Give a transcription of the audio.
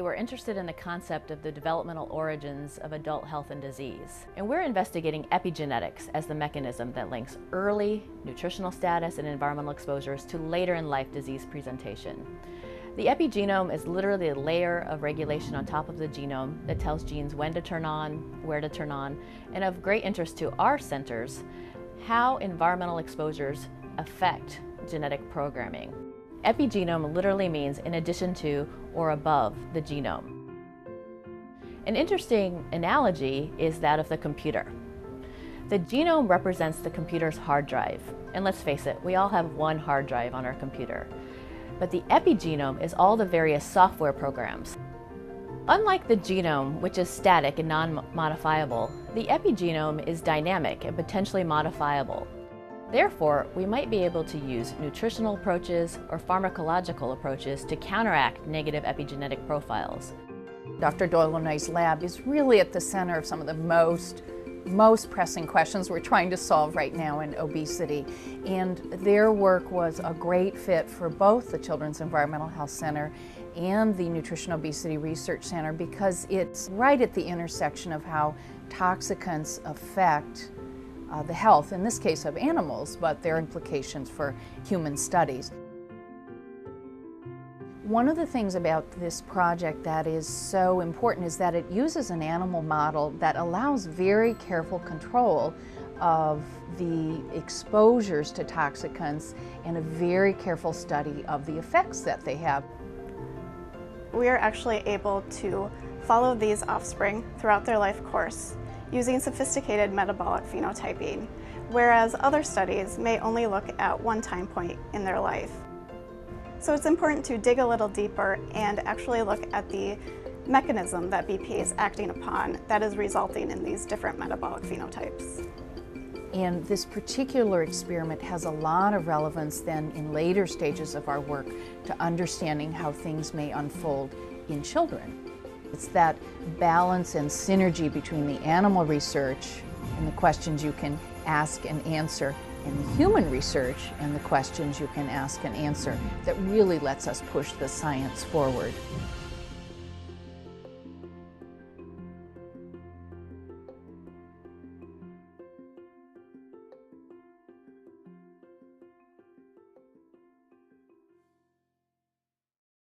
We're interested in the concept of the developmental origins of adult health and disease. And we're investigating epigenetics as the mechanism that links early nutritional status and environmental exposures to later in life disease presentation. The epigenome is literally a layer of regulation on top of the genome that tells genes when to turn on, where to turn on, and of great interest to our centers, how environmental exposures affect genetic programming. Epigenome literally means in addition to or above the genome. An interesting analogy is that of the computer. The genome represents the computer's hard drive, and let's face it, we all have one hard drive on our computer. But the epigenome is all the various software programs. Unlike the genome, which is static and non-modifiable, the epigenome is dynamic and potentially modifiable. Therefore, we might be able to use nutritional approaches or pharmacological approaches to counteract negative epigenetic profiles. Dr. Dolinoy's lab is really at the center of some of the most pressing questions we're trying to solve right now in obesity. And their work was a great fit for both the Children's Environmental Health Center and the Nutrition Obesity Research Center because it's right at the intersection of how toxicants affect the health, in this case of animals, but their implications for human studies. One of the things about this project that is so important is that it uses an animal model that allows very careful control of the exposures to toxicants and a very careful study of the effects that they have. We are actually able to follow these offspring throughout their life course using sophisticated metabolic phenotyping, whereas other studies may only look at one time point in their life. So it's important to dig a little deeper and actually look at the mechanism that BP is acting upon that is resulting in these different metabolic phenotypes. And this particular experiment has a lot of relevance then in later stages of our work to understanding how things may unfold in children. It's that balance and synergy between the animal research and the questions you can ask and answer and the human research and the questions you can ask and answer that really lets us push the science forward.